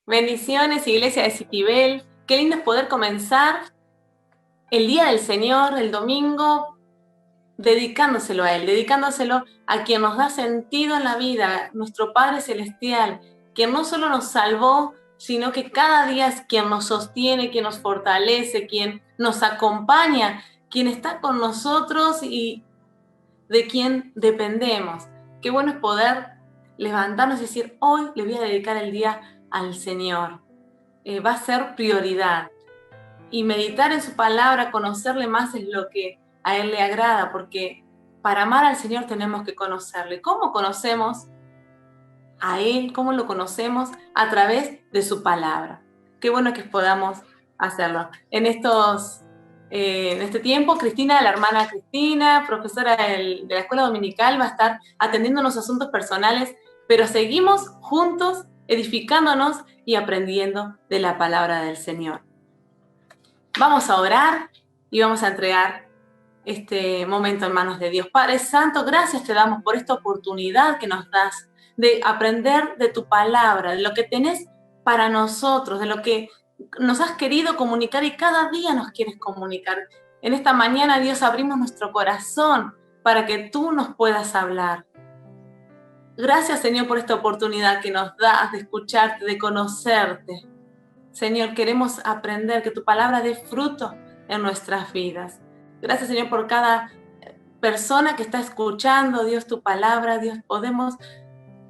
Bendiciones, Iglesia de Citibel. Qué lindo es poder comenzar el Día del Señor, el domingo, dedicándoselo a Él, dedicándoselo a quien nos da sentido en la vida, nuestro Padre Celestial, quien no solo nos salvó, sino que cada día es quien nos sostiene, quien nos fortalece, quien nos acompaña, quien está con nosotros y de quien dependemos. Qué bueno es poder levantarnos y decir, hoy le voy a dedicar el día al Señor. Va a ser prioridad. Y meditar en su palabra, conocerle más es lo que a Él le agrada, porque para amar al Señor tenemos que conocerle. ¿Cómo conocemos a Él? ¿Cómo lo conocemos? A través de su palabra. Qué bueno que podamos hacerlo. En este tiempo, Cristina, la hermana Cristina, profesora de la escuela dominical, va a estar atendiendo unos asuntos personales, pero seguimos juntos edificándonos y aprendiendo de la palabra del Señor. Vamos a orar y vamos a entregar este momento en manos de Dios. Padre Santo, gracias te damos por esta oportunidad que nos das de aprender de tu palabra, de lo que tenés para nosotros, de lo que nos has querido comunicar y cada día nos quieres comunicar. En esta mañana, Dios, abrimos nuestro corazón para que tú nos puedas hablar. Gracias, Señor, por esta oportunidad que nos das de escucharte, de conocerte. Señor, queremos aprender que tu palabra dé fruto en nuestras vidas. Gracias, Señor, por cada persona que está escuchando, Dios, tu palabra. Dios,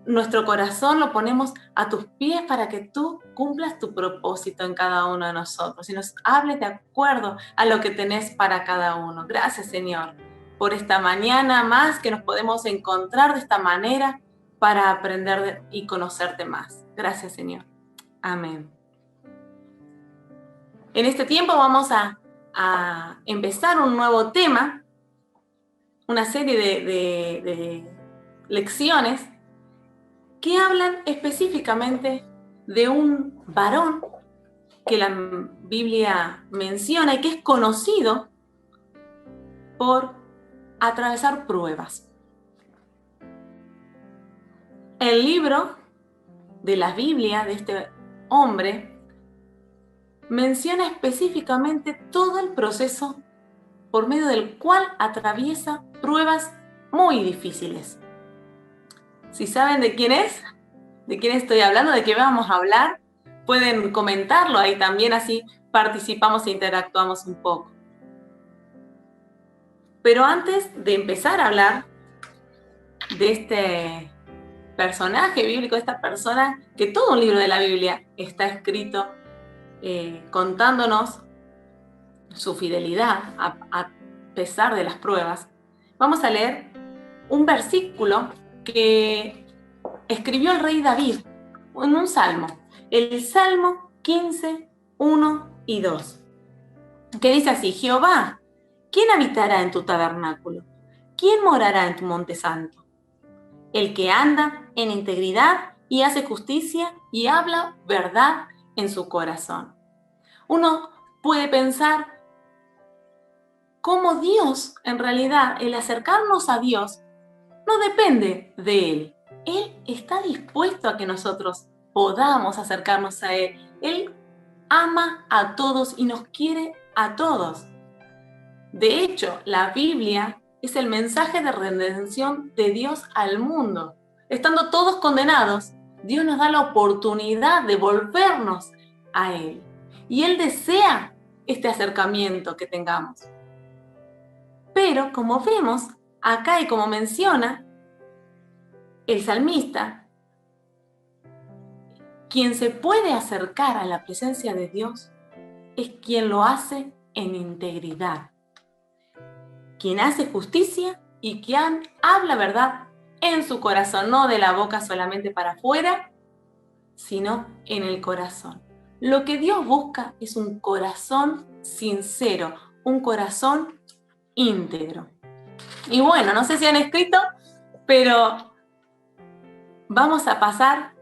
nuestro corazón lo ponemos a tus pies para que tú cumplas tu propósito en cada uno de nosotros y nos hables de acuerdo a lo que tenés para cada uno. Gracias, Señor, por esta mañana más que nos podemos encontrar de esta manera para aprender y conocerte más. Gracias, Señor. Amén. En este tiempo vamos a empezar un nuevo tema, una serie de lecciones que hablan específicamente de un varón que la Biblia menciona y que es conocido por atravesar pruebas. El libro de la Biblia de este hombre menciona específicamente todo el proceso por medio del cual atraviesa pruebas muy difíciles. Si saben de quién es, de quién estoy hablando, de qué vamos a hablar, pueden comentarlo ahí también, así participamos e interactuamos un poco. Pero antes de empezar a hablar de este personaje bíblico, de esta persona, que todo un libro de la Biblia está escrito contándonos su fidelidad a pesar de las pruebas, vamos a leer un versículo que escribió el rey David en un salmo, el Salmo 15, 1 y 2, que dice así: Jehová, ¿quién habitará en tu tabernáculo? ¿Quién morará en tu monte santo? El que anda en integridad y hace justicia y habla verdad en su corazón. Uno puede pensar cómo Dios, en realidad, el acercarnos a Dios no depende de Él. Él está dispuesto a que nosotros podamos acercarnos a Él. Él ama a todos y nos quiere a todos. De hecho, la Biblia es el mensaje de redención de Dios al mundo. Estando todos condenados, Dios nos da la oportunidad de volvernos a Él. Y Él desea este acercamiento que tengamos. Pero como vemos acá y como menciona el salmista, quien se puede acercar a la presencia de Dios es quien lo hace en integridad, quien hace justicia y quien habla verdad en su corazón, no de la boca solamente para afuera, sino en el corazón. Lo que Dios busca es un corazón sincero, un corazón íntegro. Y bueno, no sé si han escrito, pero vamos a pasar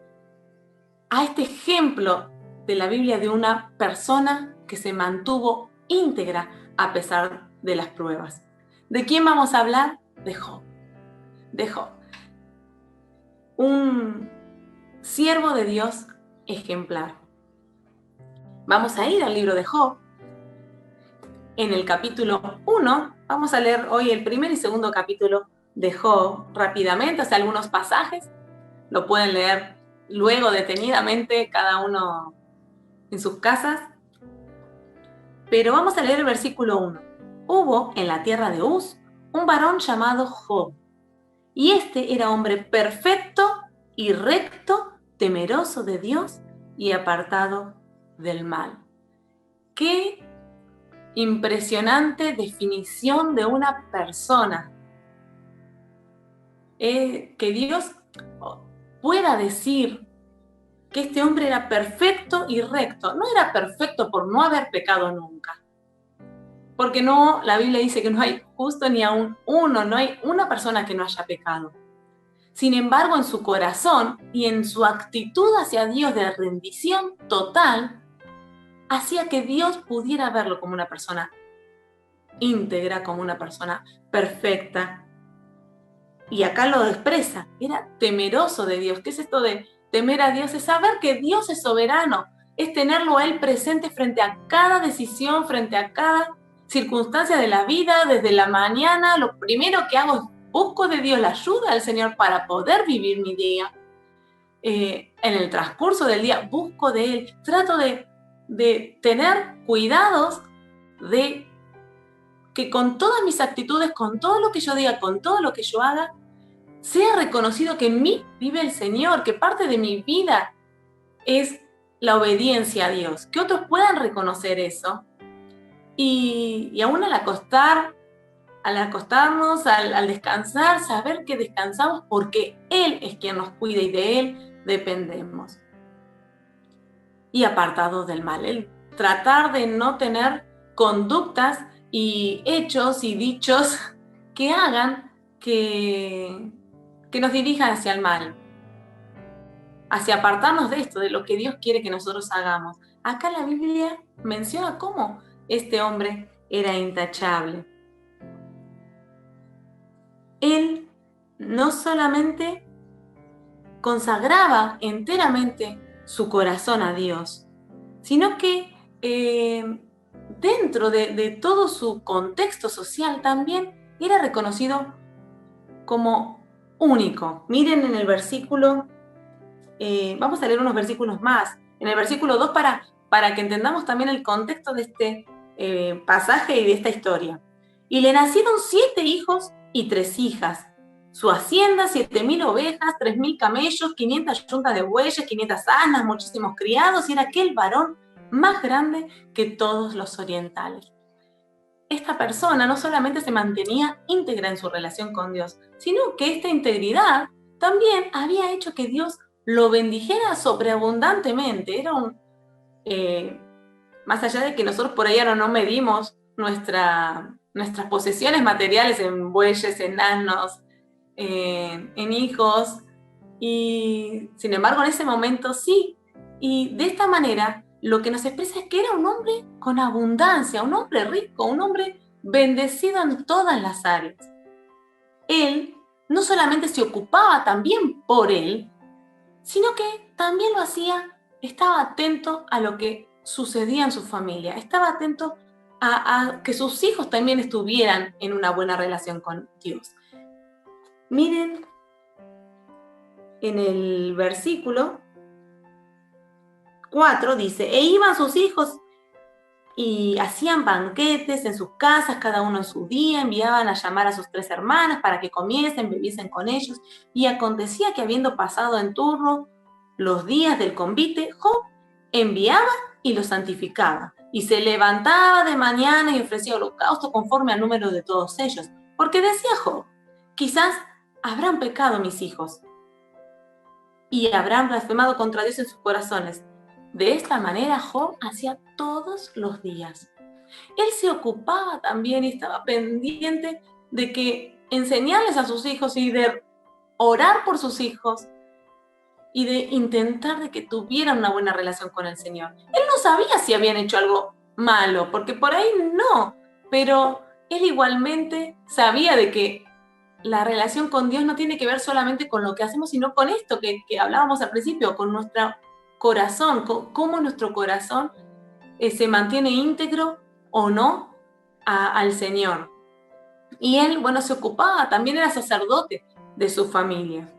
a este ejemplo de la Biblia de una persona que se mantuvo íntegra a pesar de las pruebas. ¿De quién vamos a hablar? De Job. De Job. Un siervo de Dios ejemplar. Vamos a ir al libro de Job. En el capítulo 1, vamos a leer hoy el primer y segundo capítulo de Job rápidamente, o sea, algunos pasajes. Lo pueden leer luego detenidamente cada uno en sus casas. Pero vamos a leer el versículo 1. Hubo en la tierra de Uz un varón llamado Job, y este era hombre perfecto y recto, temeroso de Dios y apartado del mal. ¡Qué impresionante definición de una persona! Que Dios pueda decir que este hombre era perfecto y recto. No era perfecto por no haber pecado nunca. Porque no, la Biblia dice que no hay justo ni aún uno, no hay una persona que no haya pecado. Sin embargo, en su corazón y en su actitud hacia Dios de rendición total, hacía que Dios pudiera verlo como una persona íntegra, como una persona perfecta. Y acá lo expresa, era temeroso de Dios. ¿Qué es esto de temer a Dios? Es saber que Dios es soberano, es tenerlo a Él presente frente a cada decisión, frente a cada circunstancia de la vida. Desde la mañana, lo primero que hago es busco de Dios la ayuda del Señor para poder vivir mi día. En el transcurso del día busco de Él, trato de tener cuidados de que con todas mis actitudes, con todo lo que yo diga, con todo lo que yo haga, sea reconocido que en mí vive el Señor, que parte de mi vida es la obediencia a Dios, que otros puedan reconocer eso. Y aún al acostarnos, al descansar, saber que descansamos porque Él es quien nos cuida y de Él dependemos. Y apartados del mal, el tratar de no tener conductas y hechos y dichos que hagan que nos dirijan hacia el mal, hacia apartarnos de esto, de lo que Dios quiere que nosotros hagamos. Acá la Biblia menciona cómo este hombre era intachable. Él no solamente consagraba enteramente su corazón a Dios, sino que dentro de todo su contexto social también era reconocido como único. Miren en el versículo, vamos a leer unos versículos más, en el versículo 2 para que entendamos también el contexto de este pasaje y de esta historia. Y le nacieron 7 hijos y 3 hijas. Su hacienda, 7,000 ovejas, 3,000 camellos, 500 yuntas de bueyes, 500 asnas, muchísimos criados, y era aquel varón más grande que todos los orientales. Esta persona no solamente se mantenía íntegra en su relación con Dios, sino que esta integridad también había hecho que Dios lo bendijera sobreabundantemente. Era más allá de que nosotros por ahí ahora no medimos nuestras posesiones materiales en bueyes, en asnos, en hijos, y sin embargo en ese momento sí. Y de esta manera lo que nos expresa es que era un hombre con abundancia, un hombre rico, un hombre bendecido en todas las áreas. Él no solamente se ocupaba también por él, sino que también lo hacía, estaba atento a lo que sucedía en su familia, estaba atento a que sus hijos también estuvieran en una buena relación con Dios. Miren en el versículo 4 dice, e iban sus hijos y hacían banquetes en sus casas, cada uno en su día, enviaban a llamar a sus 3 hermanas para que comiesen, bebiesen con ellos, y acontecía que habiendo pasado en turno los días del convite, Job enviaba y los santificaba, y se levantaba de mañana y ofrecía holocausto conforme al número de todos ellos, porque decía Job, quizás habrán pecado mis hijos, y habrán blasfemado contra Dios en sus corazones. De esta manera Job hacía todos los días. Él se ocupaba también y estaba pendiente de que enseñarles a sus hijos y de orar por sus hijos y de intentar de que tuvieran una buena relación con el Señor. Él no sabía si habían hecho algo malo, porque por ahí no, pero él igualmente sabía de que la relación con Dios no tiene que ver solamente con lo que hacemos, sino con esto que hablábamos al principio, con nuestro corazón, con cómo nuestro corazón se mantiene íntegro o no al Señor. Y él, bueno, se ocupaba, también era sacerdote de su familia.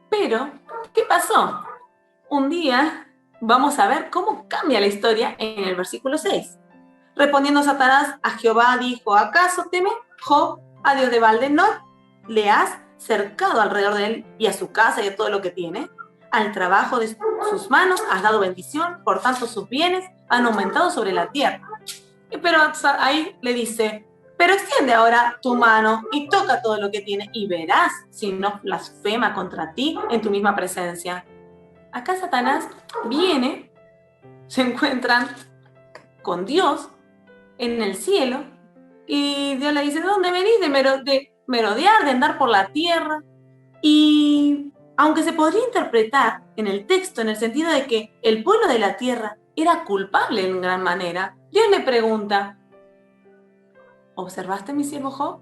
Pero, ¿qué pasó? Un día vamos a ver cómo cambia la historia en el versículo 6. Respondiendo Satanás a Jehová dijo, ¿acaso teme Job a Dios de balde? ¿No le has cercado alrededor de él y a su casa y a todo lo que tiene? Al trabajo de sus manos has dado bendición, por tanto sus bienes han aumentado sobre la tierra. Pero ahí le dice, pero extiende ahora tu mano y toca todo lo que tiene y verás si no blasfema contra ti en tu misma presencia. Acá Satanás viene, se encuentran con Dios en el cielo y Dios le dice, ¿de dónde venís? De merodear, de andar por la tierra. Y aunque se podría interpretar en el texto en el sentido de que el pueblo de la tierra era culpable en gran manera, Dios le pregunta, ¿observaste mi siervo Job?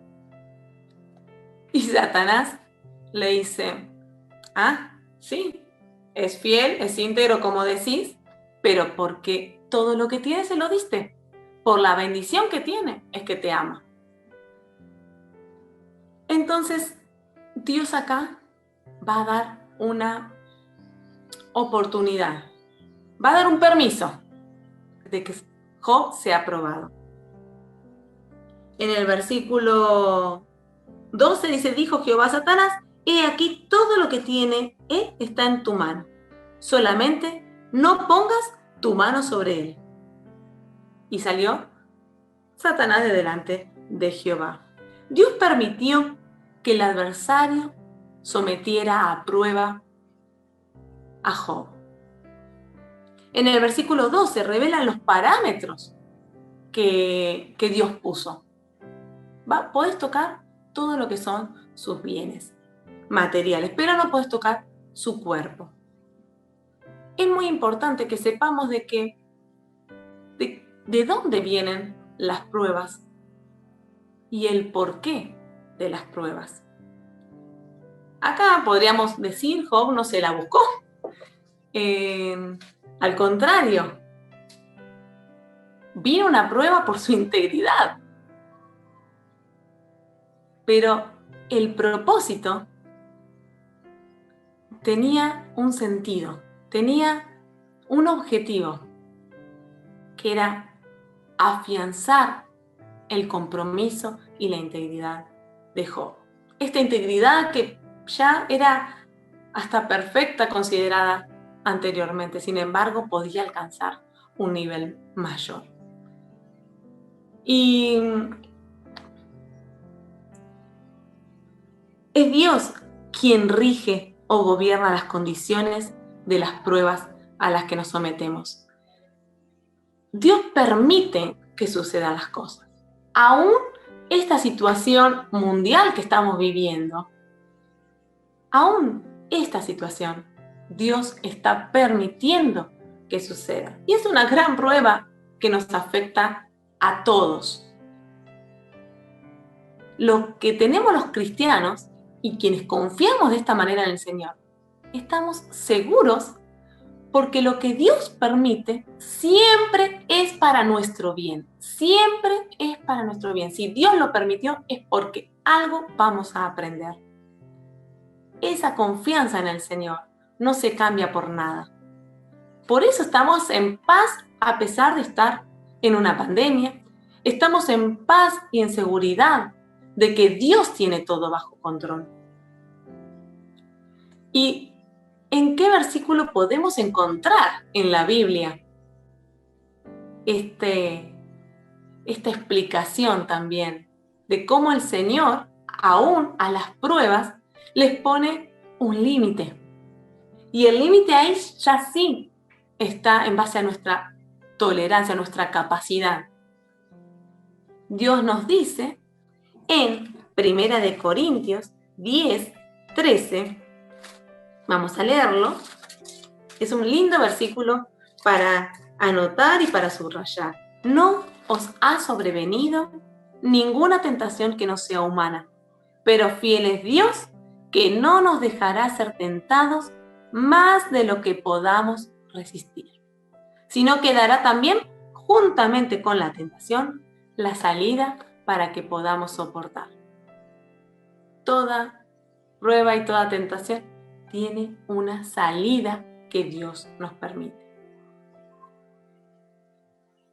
Y Satanás le dice, sí, es fiel, es íntegro como decís, pero porque todo lo que tiene se lo diste. Por la bendición que tiene es que te ama. Entonces, Dios acá va a dar una oportunidad, va a dar un permiso de que Job sea aprobado. En el versículo 12 dice, dijo Jehová a Satanás, he aquí todo lo que tiene él está en tu mano, solamente no pongas tu mano sobre él. Y salió Satanás de delante de Jehová. Dios permitió que el adversario sometiera a prueba a Job. En el versículo 12 revelan los parámetros que Dios puso. Podés tocar todo lo que son sus bienes materiales, pero no podés tocar su cuerpo. Es muy importante que sepamos de dónde vienen las pruebas y el porqué de las pruebas. Acá podríamos decir, Job no se la buscó. Al contrario, vino una prueba por su integridad. Pero el propósito tenía un sentido, tenía un objetivo, que era afianzar el compromiso y la integridad de Job. Esta integridad que ya era hasta perfecta considerada anteriormente, sin embargo, podía alcanzar un nivel mayor. Y es Dios quien rige o gobierna las condiciones de las pruebas a las que nos sometemos. Dios permite que sucedan las cosas. Aún esta situación mundial que estamos viviendo, aún esta situación, Dios está permitiendo que suceda. Y es una gran prueba que nos afecta a todos. Lo que tenemos los cristianos y quienes confiamos de esta manera en el Señor, estamos seguros porque lo que Dios permite siempre es para nuestro bien. Siempre es para nuestro bien. Si Dios lo permitió es porque algo vamos a aprender. Esa confianza en el Señor no se cambia por nada. Por eso estamos en paz a pesar de estar en una pandemia. Estamos en paz y en seguridad de que Dios tiene todo bajo control. ¿Y en qué versículo podemos encontrar en la Biblia esta explicación también de cómo el Señor, aún a las pruebas, les pone un límite? Y el límite ahí ya sí está en base a nuestra tolerancia, a nuestra capacidad. Dios nos dice en 1 Corintios 10:13, vamos a leerlo, es un lindo versículo para anotar y para subrayar. No os ha sobrevenido ninguna tentación que no sea humana, pero fiel es Dios, que no nos dejará ser tentados más de lo que podamos resistir, sino que dará también juntamente con la tentación, la salida para que podamos soportar. Toda prueba y toda tentación tiene una salida que Dios nos permite.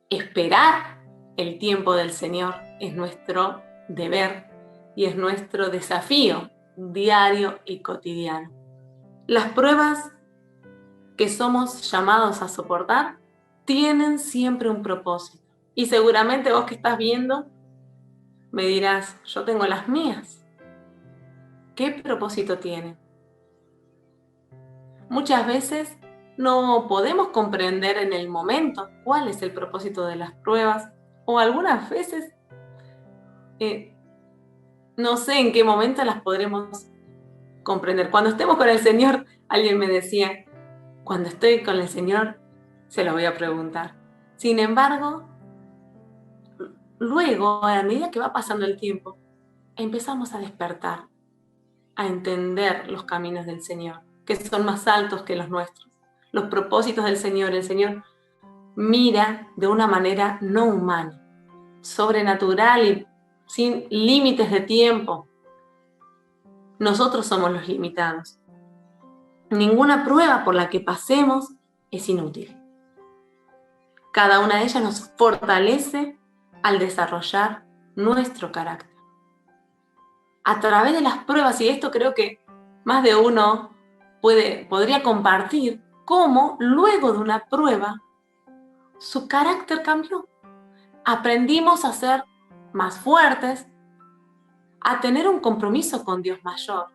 Esperar el tiempo del Señor es nuestro deber y es nuestro desafío diario y cotidiano. Las pruebas que somos llamados a soportar tienen siempre un propósito. Y seguramente vos que estás viendo me dirás, yo tengo las mías. ¿Qué propósito tienen? Muchas veces no podemos comprender en el momento cuál es el propósito de las pruebas, o algunas veces no sé en qué momento las podremos comprender. Cuando estemos con el Señor, alguien me decía, cuando estoy con el Señor, se lo voy a preguntar. Sin embargo, luego, a medida que va pasando el tiempo, empezamos a despertar, a entender los caminos del Señor, que son más altos que los nuestros. Los propósitos del Señor, el Señor mira de una manera no humana, sobrenatural y sin límites de tiempo. Nosotros somos los limitados. Ninguna prueba por la que pasemos es inútil. Cada una de ellas nos fortalece al desarrollar nuestro carácter. A través de las pruebas, y esto creo que más de uno podría compartir, cómo luego de una prueba su carácter cambió. Aprendimos a ser más fuertes, a tener un compromiso con Dios mayor,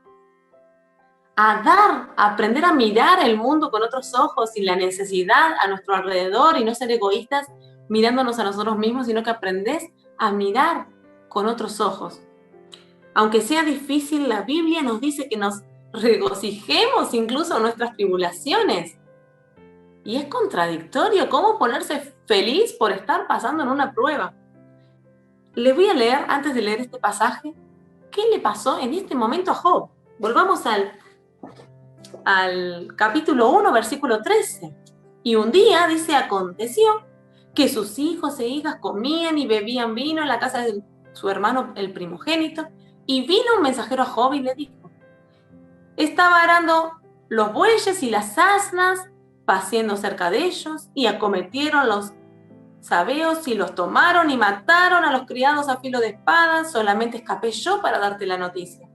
a aprender a mirar el mundo con otros ojos y la necesidad a nuestro alrededor y no ser egoístas mirándonos a nosotros mismos, sino que aprendés a mirar con otros ojos. Aunque sea difícil, la Biblia nos dice que nos regocijemos incluso en nuestras tribulaciones. Y es contradictorio cómo ponerse feliz por estar pasando en una prueba. Les voy a leer, antes de leer este pasaje, qué le pasó en este momento a Job. Volvamos al capítulo 1, versículo 13. Y un día, dice, aconteció que sus hijos e hijas comían y bebían vino en la casa de su hermano, el primogénito, y vino un mensajero a Job y le dijo, estaba arando los bueyes y las asnas, paciendo cerca de ellos, y acometieron los sabeos y los tomaron y mataron a los criados a filo de espada, solamente escapé yo para darte la noticia.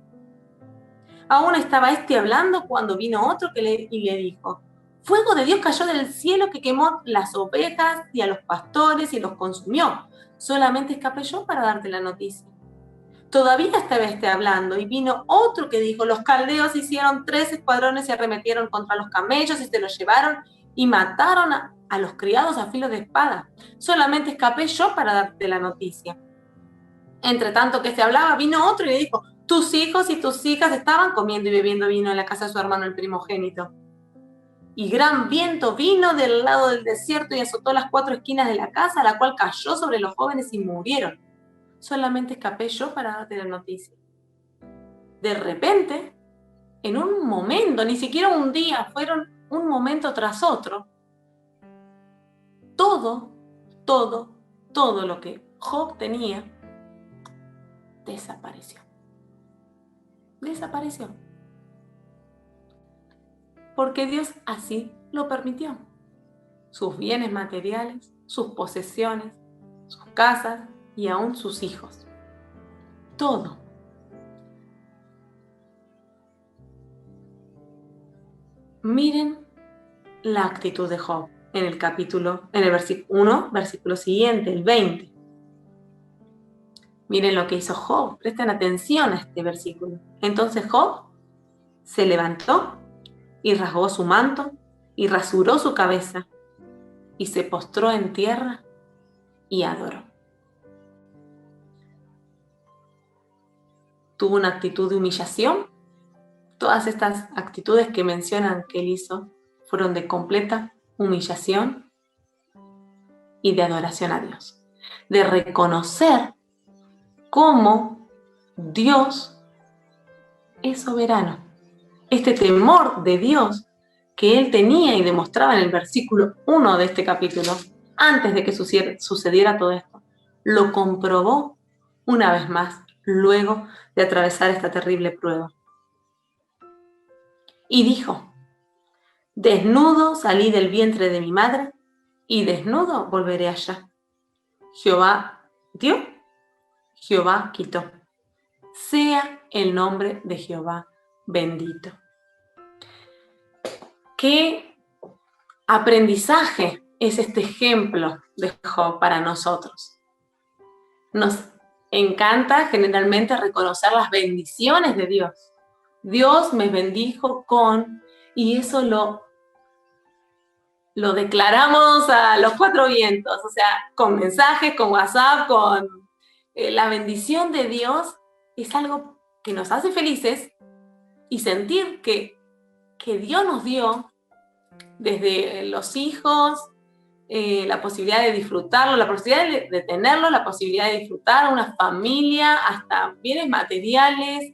Aún estaba hablando cuando vino otro y le dijo, fuego de Dios cayó del cielo que quemó las ovejas y a los pastores y los consumió. Solamente escapé yo para darte la noticia. Todavía estaba hablando y vino otro que dijo, los caldeos hicieron 3 escuadrones y arremetieron contra los camellos y se los llevaron y mataron a los criados a filo de espada. Solamente escapé yo para darte la noticia. Entre tanto que se hablaba, vino otro y le dijo, tus hijos y tus hijas estaban comiendo y bebiendo vino en la casa de su hermano el primogénito. Y gran viento vino del lado del desierto y azotó las 4 esquinas de la casa, la cual cayó sobre los jóvenes y murieron. Solamente escapé yo para darte la noticia. De repente, en un momento, ni siquiera un día, fueron un momento tras otro, todo lo que Job tenía desapareció. Desapareció. Porque Dios así lo permitió. Sus bienes materiales, sus posesiones, sus casas y aún sus hijos. Todo. Miren la actitud de Job en el versículo 1, versículo siguiente, el 20. Miren lo que hizo Job, presten atención a este versículo. Entonces Job se levantó y rasgó su manto y rasuró su cabeza y se postró en tierra y adoró. Tuvo una actitud de humillación. Todas estas actitudes que mencionan que él hizo fueron de completa humillación y de adoración a Dios. De reconocer cómo Dios es soberano. Este temor de Dios que él tenía y demostraba en el versículo 1 de este capítulo antes de que sucediera todo esto, lo comprobó una vez más, luego de atravesar esta terrible prueba. Y dijo: desnudo salí del vientre de mi madre, y desnudo volveré allá. Jehová dio, Jehová quitó. Sea el nombre de Jehová bendito. ¿Qué aprendizaje es este ejemplo de Job para nosotros? Nos encanta generalmente reconocer las bendiciones de Dios. Dios me bendijo con, y eso lo declaramos a los cuatro vientos, o sea, con mensajes, con WhatsApp, con la bendición de Dios es algo que nos hace felices, y sentir que Dios nos dio desde los hijos, la posibilidad de disfrutarlo, la posibilidad de tenerlo, la posibilidad de disfrutar una familia, hasta bienes materiales,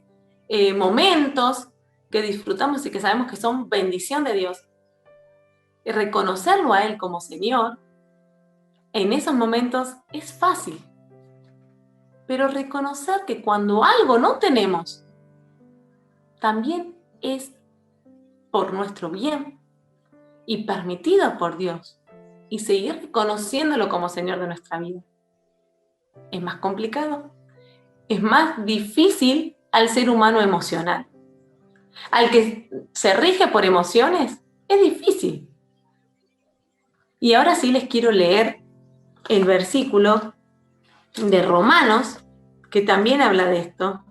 momentos que disfrutamos y que sabemos que son bendición de Dios. Y reconocerlo a Él como Señor, en esos momentos es fácil. Pero reconocer que cuando algo no tenemos, también es por nuestro bien y permitido por Dios, y seguir reconociéndolo como Señor de nuestra vida. Es más complicado, es más difícil al ser humano emocional. Al que se rige por emociones, es difícil. Y ahora sí les quiero leer el versículo de Romanos, que también habla de esto.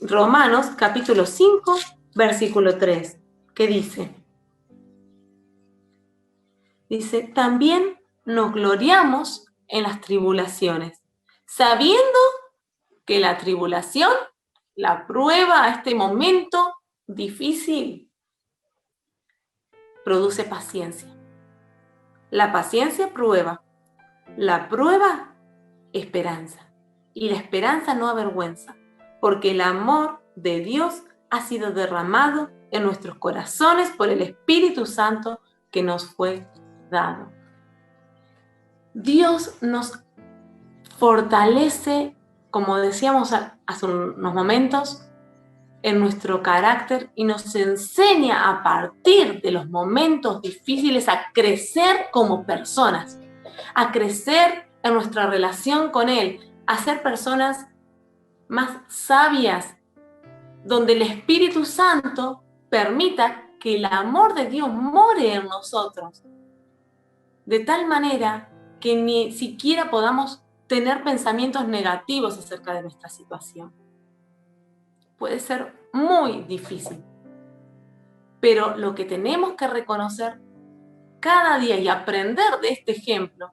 Romanos capítulo 5, versículo 3, que dice, también nos gloriamos en las tribulaciones, sabiendo que la tribulación, la prueba, este momento difícil, produce paciencia. La paciencia prueba, la prueba esperanza, y la esperanza no avergüenza, porque el amor de Dios ha sido derramado en nuestros corazones por el Espíritu Santo que nos fue dado. Dios nos fortalece, como decíamos hace unos momentos, en nuestro carácter, y nos enseña a partir de los momentos difíciles a crecer como personas, a crecer en nuestra relación con Él, a ser personas más sabias, donde el Espíritu Santo permita que el amor de Dios more en nosotros, de tal manera que ni siquiera podamos tener pensamientos negativos acerca de nuestra situación. Puede ser muy difícil, pero lo que tenemos que reconocer cada día y aprender de este ejemplo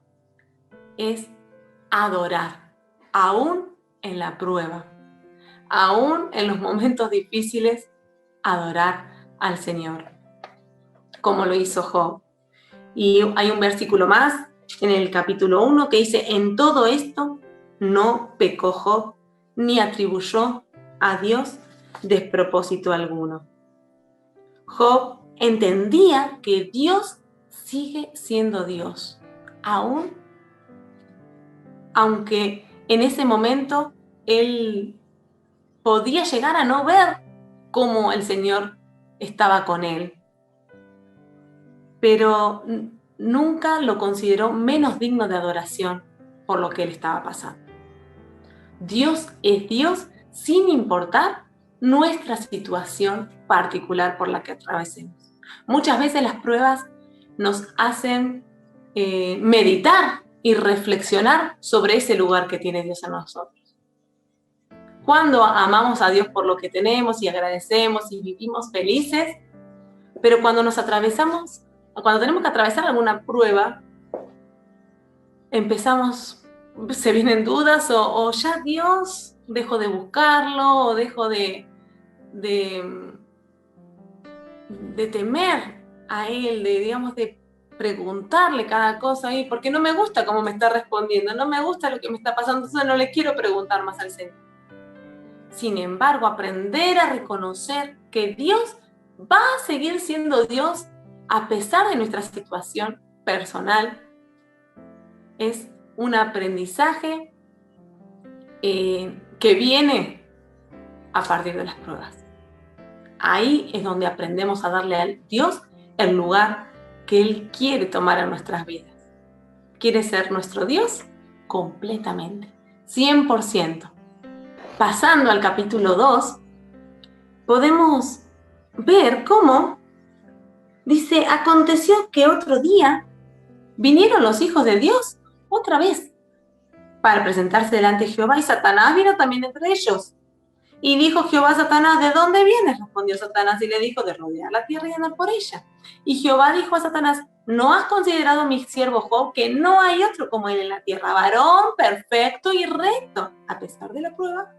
es adorar, aún en la prueba, aún en los momentos difíciles, adorar al Señor, como lo hizo Job. Y hay un versículo más en el capítulo 1 que dice: en todo esto no pecó Job, ni atribuyó a Dios despropósito alguno. Job entendía que Dios sigue siendo Dios, aunque en ese momento él podía llegar a no ver cómo el Señor estaba con él, pero nunca lo consideró menos digno de adoración por lo que él estaba pasando. Dios es Dios sin importar nuestra situación particular por la que atravesemos. Muchas veces las pruebas nos hacen meditar y reflexionar sobre ese lugar que tiene Dios en nosotros. Cuando amamos a Dios por lo que tenemos y agradecemos y vivimos felices, pero cuando tenemos que atravesar alguna prueba, se vienen dudas o ya Dios, dejo de buscarlo o dejo de temer a Él, de preguntarle cada cosa, porque no me gusta cómo me está respondiendo, no me gusta lo que me está pasando, entonces no le quiero preguntar más al Señor. Sin embargo, aprender a reconocer que Dios va a seguir siendo Dios a pesar de nuestra situación personal, es un aprendizaje que viene a partir de las pruebas. Ahí es donde aprendemos a darle a Dios el lugar que Él quiere tomar en nuestras vidas. Quiere ser nuestro Dios completamente, 100%. Pasando al capítulo 2, podemos ver cómo dice: aconteció que otro día vinieron los hijos de Dios otra vez para presentarse delante de Jehová, y Satanás vino también entre ellos. Y dijo Jehová a Satanás: ¿de dónde vienes? Respondió Satanás y le dijo: de rodear la tierra y andar por ella. Y Jehová dijo a Satanás: ¿no has considerado a mi siervo Job, que no hay otro como él en la tierra, varón perfecto y recto, a pesar de la prueba,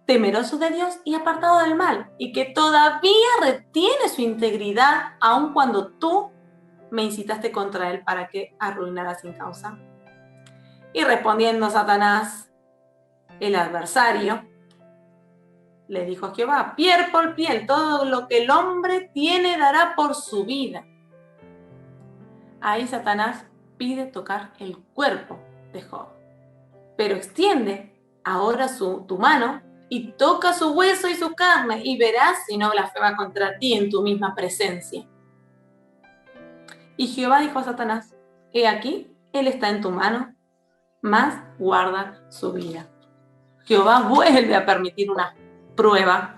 temeroso de Dios y apartado del mal, y que todavía retiene su integridad, aun cuando tú me incitaste contra él para que arruinara sin causa? Y respondiendo Satanás, el adversario, le dijo a Jehová: piel por piel, todo lo que el hombre tiene dará por su vida. Ahí Satanás pide tocar el cuerpo de Job, pero extiende ahora tu mano y toca su hueso y su carne, y verás si no blasfema contra ti en tu misma presencia. Y Jehová dijo a Satanás: he aquí, él está en tu mano, mas guarda su vida. Jehová vuelve a permitir una prueba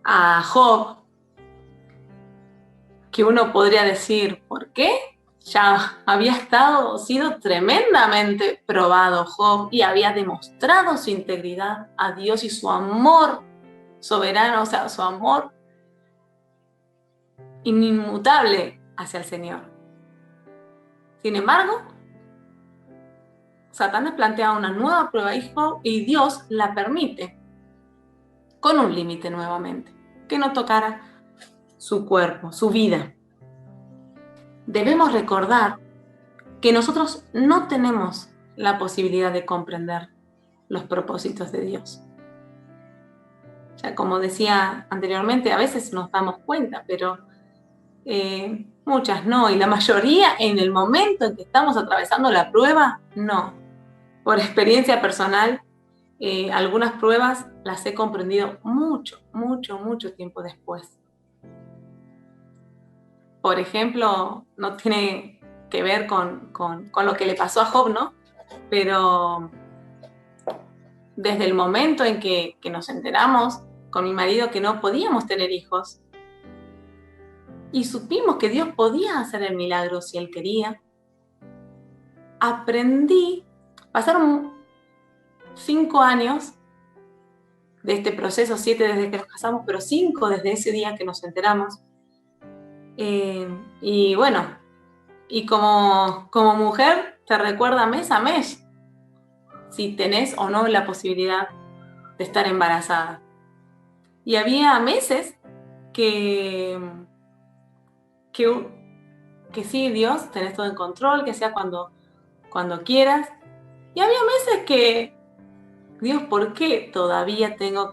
a Job, que uno podría decir: ¿por qué? Ya había sido tremendamente probado Job y había demostrado su integridad a Dios y su amor soberano, o sea, su amor inmutable hacia el Señor. Sin embargo, Satanás plantea una nueva prueba y Dios la permite, con un límite nuevamente: que no tocara su cuerpo, su vida. Debemos recordar que nosotros no tenemos la posibilidad de comprender los propósitos de Dios. Ya como decía anteriormente, a veces nos damos cuenta, pero muchas no, y la mayoría en el momento en que estamos atravesando la prueba, no. Por experiencia personal, algunas pruebas las he comprendido mucho tiempo después. Por ejemplo, no tiene que ver con lo que le pasó a Job, ¿no? Pero desde el momento en que nos enteramos con mi marido que no podíamos tener hijos y supimos que Dios podía hacer el milagro si Él quería, pasaron 5 años de este proceso, 7 desde que nos casamos, pero 5 desde ese día que nos enteramos. Y bueno, y como mujer te recuerda mes a mes si tenés o no la posibilidad de estar embarazada. Y había meses que sí, Dios, tenés todo en control, que sea cuando quieras. Y había meses que, Dios, ¿por qué todavía tengo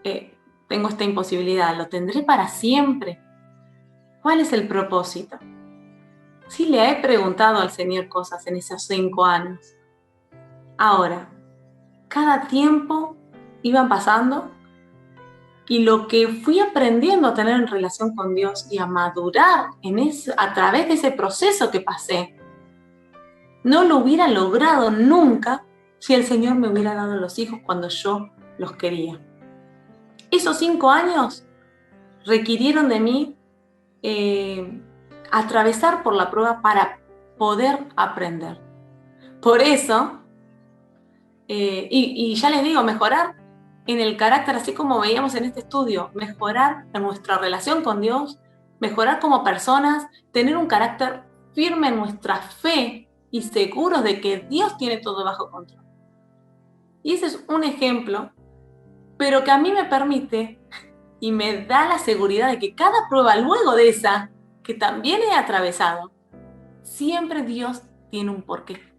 esta imposibilidad? ¿Lo tendré para siempre? ¿Cuál es el propósito? Sí, le he preguntado al Señor cosas en esos 5 años. Ahora, cada tiempo iban pasando y lo que fui aprendiendo a tener en relación con Dios y a madurar a través de ese proceso que pasé, no lo hubiera logrado nunca si el Señor me hubiera dado los hijos cuando yo los quería. Esos 5 años requirieron de mí atravesar por la prueba para poder aprender. Por eso, y ya les digo, mejorar en el carácter, así como veíamos en este estudio, mejorar en nuestra relación con Dios, mejorar como personas, tener un carácter firme en nuestra fe y seguros de que Dios tiene todo bajo control. Y ese es un ejemplo, pero que a mí me permite y me da la seguridad de que cada prueba luego de esa, que también he atravesado, siempre Dios tiene un porqué,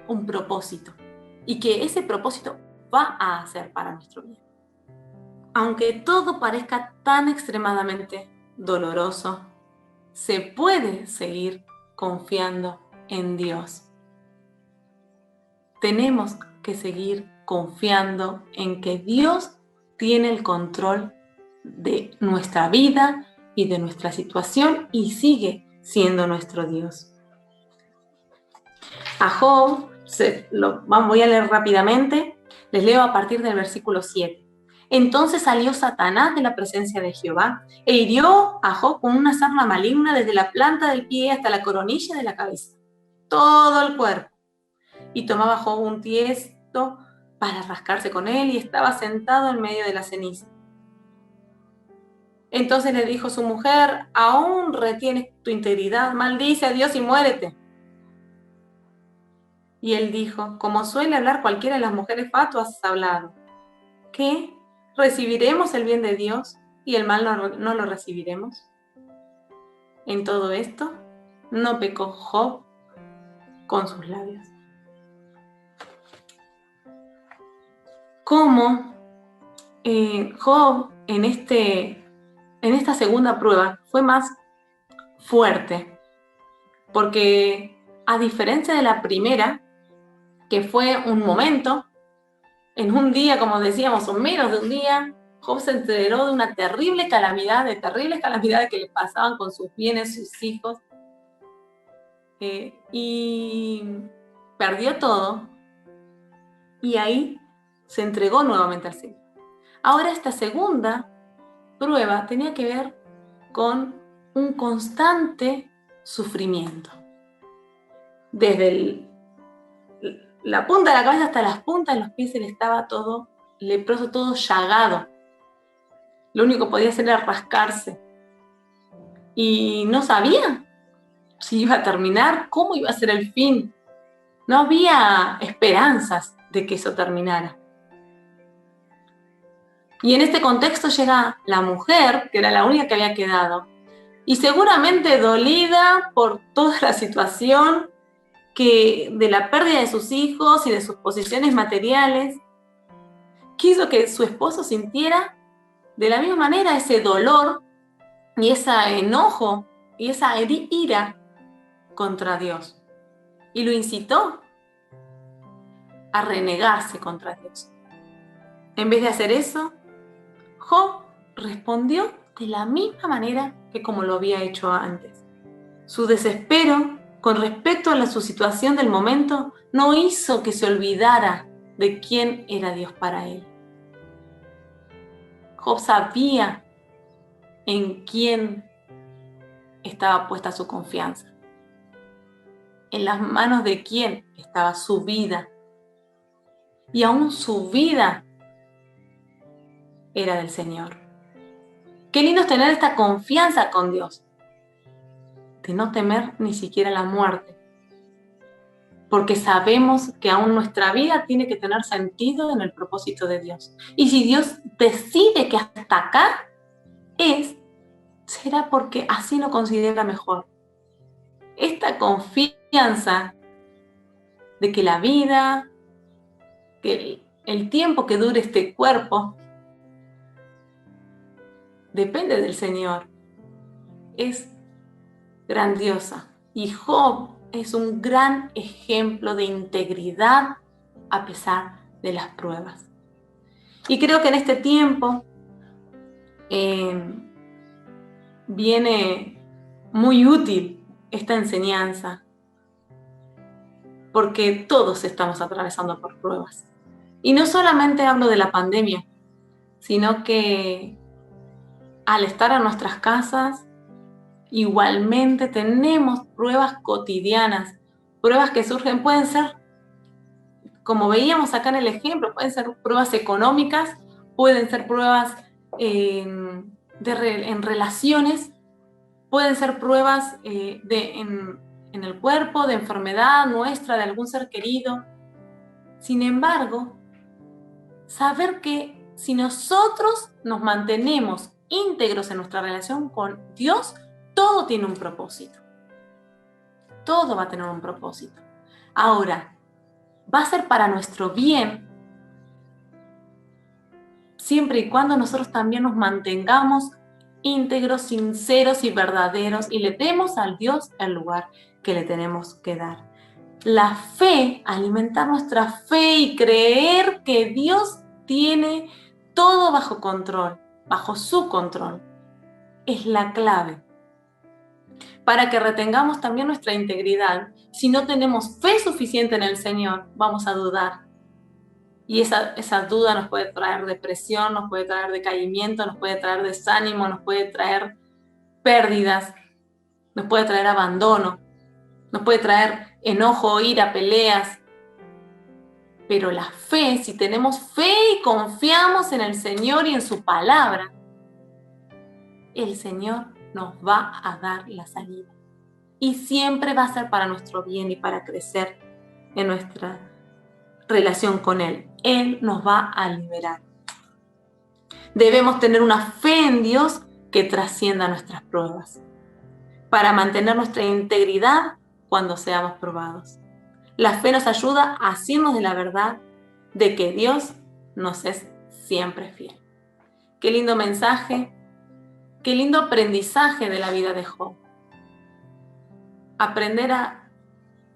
un propósito, y que ese propósito va a hacer para nuestro bien. Aunque todo parezca tan extremadamente doloroso, se puede seguir confiando en Dios. Tenemos que seguir confiando en que Dios tiene el control de nuestra vida y de nuestra situación y sigue siendo nuestro Dios. A Job, voy a leer rápidamente, les leo a partir del versículo 7. Entonces salió Satanás de la presencia de Jehová e hirió a Job con una sarna maligna desde la planta del pie hasta la coronilla de la cabeza, todo el cuerpo. Y tomaba Job un tiesto para rascarse con él y estaba sentado en medio de la ceniza. Entonces le dijo su mujer: ¿aún retienes tu integridad? Maldice a Dios y muérete. Y él dijo: como suele hablar cualquiera de las mujeres fatuas, has hablado. ¿Qué? ¿Recibiremos el bien de Dios y el mal no lo recibiremos? En todo esto no pecó Job con sus labios. ¿Cómo Job en esta segunda prueba fue más fuerte? Porque a diferencia de la primera, que fue un momento, en un día, como decíamos, o menos de un día, Job se enteró de una terribles calamidades que le pasaban con sus bienes, sus hijos, y perdió todo, y ahí se entregó nuevamente al Señor. Ahora esta segunda prueba tenía que ver con un constante sufrimiento. Desde la punta de la cabeza hasta las puntas de los pies él estaba todo leproso, todo llagado. Lo único que podía hacer era rascarse. Y no sabía si iba a terminar, cómo iba a ser el fin. No había esperanzas de que eso terminara. Y en este contexto llega la mujer, que era la única que había quedado, y seguramente dolida por toda la situación de la pérdida de sus hijos y de sus posesiones materiales, quiso que su esposo sintiera de la misma manera ese dolor y ese enojo y esa ira contra Dios. Y lo incitó a renegarse contra Dios. En vez de hacer eso, Job respondió de la misma manera que como lo había hecho antes. Su desespero con respecto a su situación del momento no hizo que se olvidara de quién era Dios para él. Job sabía en quién estaba puesta su confianza, en las manos de quién estaba su vida, y aún su vida era del Señor. Qué lindo es tener esta confianza con Dios, de no temer ni siquiera la muerte, porque sabemos que aún nuestra vida tiene que tener sentido en el propósito de Dios. Y si Dios decide que hasta acá será porque así lo considera mejor. Esta confianza de que la vida, que el tiempo que dure este cuerpo, depende del Señor, es grandiosa. Y Job es un gran ejemplo de integridad a pesar de las pruebas. Y creo que en este tiempo viene muy útil esta enseñanza, porque todos estamos atravesando por pruebas. Y no solamente hablo de la pandemia, sino que al estar en nuestras casas, igualmente tenemos pruebas cotidianas, pruebas que surgen, pueden ser, como veíamos acá en el ejemplo, pueden ser pruebas económicas, pueden ser pruebas en relaciones, pueden ser pruebas en el cuerpo, de enfermedad nuestra, de algún ser querido. Sin embargo, saber que si nosotros nos mantenemos íntegros en nuestra relación con Dios, todo tiene un propósito. Todo va a tener un propósito. Ahora, va a ser para nuestro bien, siempre y cuando nosotros también nos mantengamos íntegros, sinceros y verdaderos y le demos al Dios el lugar que le tenemos que dar. La fe, alimentar nuestra fe y creer que Dios tiene todo bajo control, bajo su control, es la clave para que retengamos también nuestra integridad. Si no tenemos fe suficiente en el Señor, vamos a dudar. Y esa duda nos puede traer depresión, nos puede traer decaimiento, nos puede traer desánimo, nos puede traer pérdidas, nos puede traer abandono, nos puede traer enojo, ira, peleas. Pero la fe, si tenemos fe y confiamos en el Señor y en su palabra, el Señor nos va a dar la salida. Y siempre va a ser para nuestro bien y para crecer en nuestra relación con Él. Él nos va a liberar. Debemos tener una fe en Dios que trascienda nuestras pruebas, para mantener nuestra integridad cuando seamos probados. La fe nos ayuda a asirnos de la verdad de que Dios nos es siempre fiel. Qué lindo mensaje, qué lindo aprendizaje de la vida de Job. Aprender a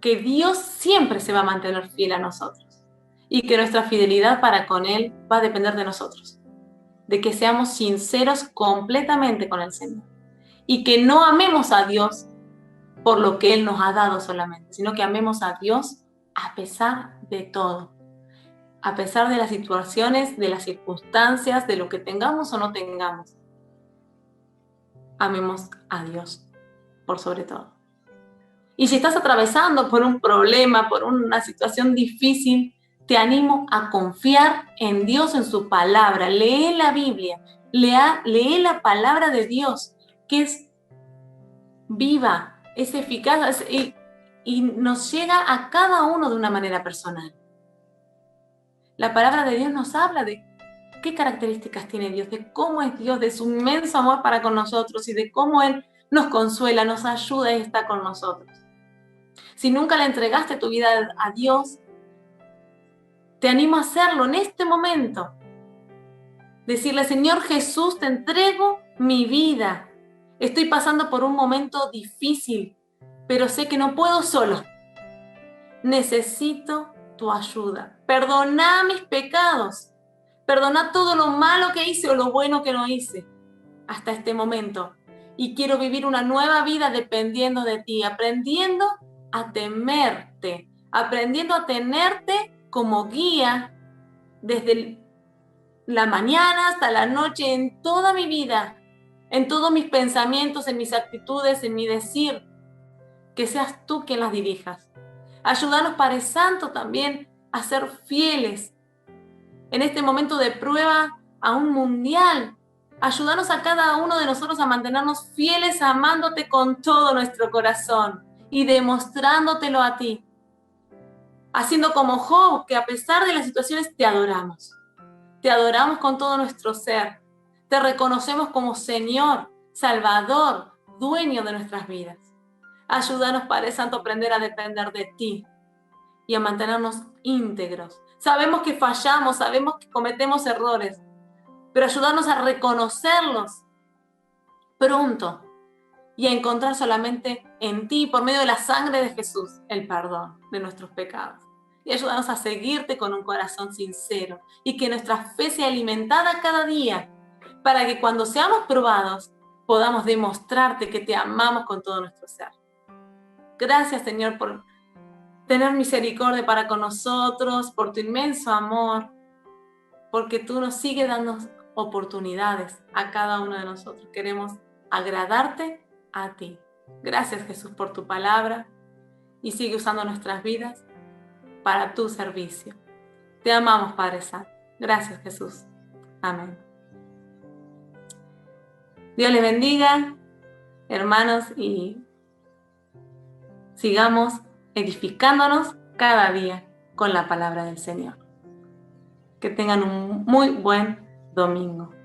que Dios siempre se va a mantener fiel a nosotros y que nuestra fidelidad para con Él va a depender de nosotros, de que seamos sinceros completamente con el Señor y que no amemos a Dios por lo que Él nos ha dado solamente, sino que amemos a Dios a pesar de todo, a pesar de las situaciones, de las circunstancias, de lo que tengamos o no tengamos. Amemos a Dios por sobre todo. Y si estás atravesando por un problema, por una situación difícil, te animo a confiar en Dios, en su palabra. Lee la Biblia, lee la palabra de Dios, que es viva, es eficaz y nos llega a cada uno de una manera personal. La palabra de Dios nos habla de qué características tiene Dios, de cómo es Dios, de su inmenso amor para con nosotros y de cómo Él nos consuela, nos ayuda y está con nosotros. Si nunca le entregaste tu vida a Dios, te animo a hacerlo en este momento. Decirle, Señor Jesús, te entrego mi vida. Estoy pasando por un momento difícil, pero sé que no puedo solo. Necesito tu ayuda. Perdona mis pecados. Perdona todo lo malo que hice o lo bueno que no hice hasta este momento. Y quiero vivir una nueva vida dependiendo de ti, aprendiendo a temerte, aprendiendo a tenerte como guía desde la mañana hasta la noche, en toda mi vida, en todos mis pensamientos, en mis actitudes, en mi decir, que seas tú quien las dirijas. Ayúdanos, Padre Santo, también a ser fieles en este momento de prueba a un mundial. Ayúdanos a cada uno de nosotros a mantenernos fieles, amándote con todo nuestro corazón y demostrándotelo a ti. Haciendo como Job, que a pesar de las situaciones te adoramos. Te adoramos con todo nuestro ser. Te reconocemos como Señor, Salvador, dueño de nuestras vidas. Ayúdanos, Padre Santo, a aprender a depender de ti y a mantenernos íntegros. Sabemos que fallamos, sabemos que cometemos errores, pero ayúdanos a reconocerlos pronto y a encontrar solamente en ti, por medio de la sangre de Jesús, el perdón de nuestros pecados. Y ayúdanos a seguirte con un corazón sincero y que nuestra fe sea alimentada cada día para que cuando seamos probados podamos demostrarte que te amamos con todo nuestro ser. Gracias, Señor, por tener misericordia para con nosotros, por tu inmenso amor, porque tú nos sigues dando oportunidades a cada uno de nosotros. Queremos agradarte a ti. Gracias, Jesús, por tu palabra y sigue usando nuestras vidas para tu servicio. Te amamos, Padre Santo. Gracias, Jesús. Amén. Dios les bendiga, hermanos, y sigamos edificándonos cada día con la palabra del Señor. Que tengan un muy buen domingo.